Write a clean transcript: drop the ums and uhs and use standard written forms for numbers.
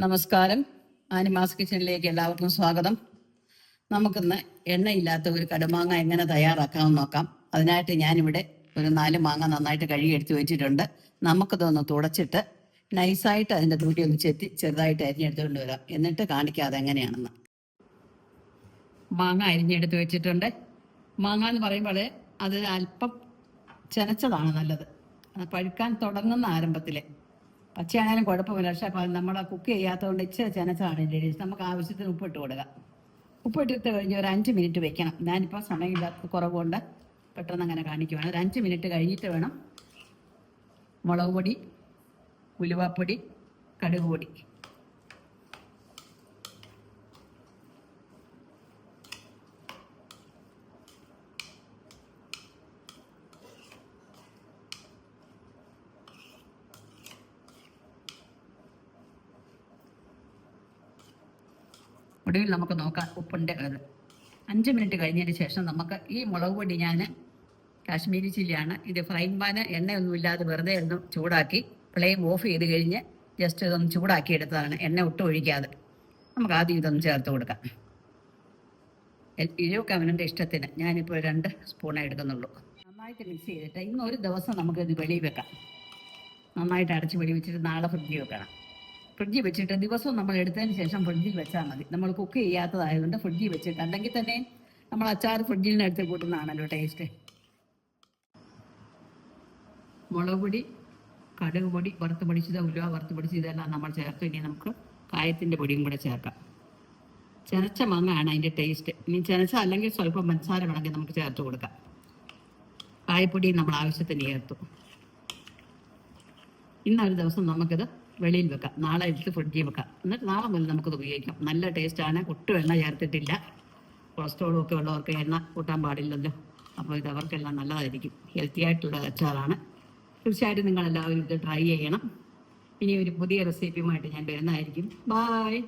നമസ്കാരം. ആനിമാസ് കിച്ചണിലേക്ക് എല്ലാവർക്കും സ്വാഗതം. നമുക്കിന്ന് എണ്ണയില്ലാത്ത ഒരു കടുമാങ്ങ എങ്ങനെ തയ്യാറാക്കാമെന്ന് നോക്കാം. അതിനായിട്ട് ഞാനിവിടെ ഒരു 4 മാങ്ങ നന്നായിട്ട് കഴുകി എടുത്ത് വെച്ചിട്ടുണ്ട്. നമുക്കിതൊന്ന് തുടച്ചിട്ട് നൈസായിട്ട് അതിൻ്റെ തൊലി ഒന്ന് ചെത്തി ചെറുതായിട്ട് അരിഞ്ഞെടുത്തുകൊണ്ട് വരാം. എന്നിട്ട് കാണിക്കാതെ എങ്ങനെയാണെന്ന്. മാങ്ങ അരിഞ്ഞെടുത്ത് വെച്ചിട്ടുണ്ട്. മാങ്ങ എന്ന് പറയുമ്പോൾ അത് അല്പം ചെനച്ചതാണ് നല്ലത്. പഴുക്കാൻ തുടങ്ങുന്ന ആരംഭത്തിലെ പച്ചയാണെങ്കിലും കുഴപ്പമില്ല. പക്ഷെ നമ്മൾ കുക്ക് ചെയ്യാത്തതുകൊണ്ട് ഇച്ചിരി ചെനച്ചാണ് ഇതിൻ്റെ ടേസ്റ്റ്. നമുക്ക് ആവശ്യത്തിന് ഉപ്പിട്ട് കൊടുക്കാം. ഉപ്പിട്ടിട്ട് കഴിഞ്ഞ് ഒരു 5 മിനിറ്റ് വെക്കണം. ഞാനിപ്പോൾ സമയമില്ലാത്ത കുറവുകൊണ്ട് പെട്ടെന്ന് അങ്ങനെ കാണിക്കുവാണ്. ഒരു 5 മിനിറ്റ് കഴിഞ്ഞിട്ട് വേണം മുളക് പൊടി, ഉലുവാപ്പൊടി, കടുക് പൊടി, ഒടുവിൽ നമുക്ക് നോക്കാം ഉപ്പിൻ്റെ അത്. 5 മിനിറ്റ് കഴിഞ്ഞതിന് ശേഷം നമുക്ക് ഈ മുളക് പൊടി, ഞാൻ കാശ്മീരി ചില്ലിയാണ് ഇത്, ഫ്രൈങ് പാന് എണ്ണയൊന്നുമില്ലാതെ വെറുതെ ഒന്ന് ചൂടാക്കി ഫ്ലെയിം ഓഫ് ചെയ്ത് കഴിഞ്ഞ് ജസ്റ്റ് ഇതൊന്ന് ചൂടാക്കി എടുത്തതാണ്, എണ്ണ ഒട്ടും ഒഴിക്കാതെ. നമുക്ക് ആദ്യം ഇതൊന്ന് ചേർത്ത് കൊടുക്കാം. എരിവൊക്കെ അവൻ്റെ ഇഷ്ടത്തിന്. ഞാനിപ്പോൾ 2 സ്പൂണേ എടുക്കുന്നുള്ളൂ. നന്നായിട്ട് മിക്സ് ചെയ്തിട്ട് ഇന്ന് ഒരു ദിവസം നമുക്കിത് വെളിയിൽ വെക്കാം. നന്നായിട്ട് അടച്ച് വെളി വെച്ചിട്ട് നാളെ ഫ്രിഡ്ജിൽ വെക്കണം. ഫ്രിഡ്ജിൽ വെച്ചിട്ട് ദിവസവും നമ്മൾ എടുത്തതിന് ശേഷം ഫ്രിഡ്ജിൽ വെച്ചാൽ മതി. നമ്മൾ കുക്ക് ചെയ്യാത്തതായതുകൊണ്ട് ഫ്രിഡ്ജിൽ വെച്ചിട്ട്, അല്ലെങ്കിൽ തന്നെ നമ്മൾ അച്ചാർ ഫ്രിഡ്ജിൽ നിന്ന് എടുത്ത് കൂട്ടുന്നതാണല്ലോ ടേസ്റ്റ്. മുളക് പൊടി, കടുക് പൊടി, വറുത്ത് പൊടിച്ചത്, ഉലുവ വറുത്ത് പൊടിച്ചത്, ഇതെല്ലാം നമ്മൾ ചേർത്ത് ഇനി നമുക്ക് കായത്തിൻ്റെ പൊടിയും കൂടെ ചേർക്കാം. ചെനച്ച മാങ്ങയാണ് അതിൻ്റെ ടേസ്റ്റ്. ഇനി ചെനച്ച അല്ലെങ്കിൽ സ്വല്പം പഞ്ചസാര വേണമെങ്കിൽ നമുക്ക് ചേർത്ത് കൊടുക്കാം. കായപ്പൊടിയും നമ്മൾ ആവശ്യത്തിന് ചേർത്തു. ഇന്നൊരു ദിവസം നമുക്കിത് വെളിയിൽ വെക്കാം. നാളെ എടുത്ത് ഫ്രിഡ്ജിൽ വെക്കാം. എന്നിട്ട് നാളെ മുതൽ നമുക്കത് ഉപയോഗിക്കാം. നല്ല ടേസ്റ്റാണ്. ഒട്ടും എണ്ണ ചേർത്തിട്ടില്ല. കൊളസ്ട്രോളും ഒക്കെ ഉള്ളവർക്ക് എണ്ണ കൂട്ടാൻ പാടില്ലല്ലോ. അപ്പോൾ ഇത് അവർക്കെല്ലാം നല്ലതായിരിക്കും. ഹെൽത്തി ആയിട്ടുള്ള അച്ചാറാണ്. തീർച്ചയായിട്ടും നിങ്ങളെല്ലാവരും ഇത് ട്രൈ ചെയ്യണം. ഇനി ഒരു പുതിയ റെസിപ്പിയുമായിട്ട് ഞാൻ വരുന്നതായിരിക്കും. ബായ്.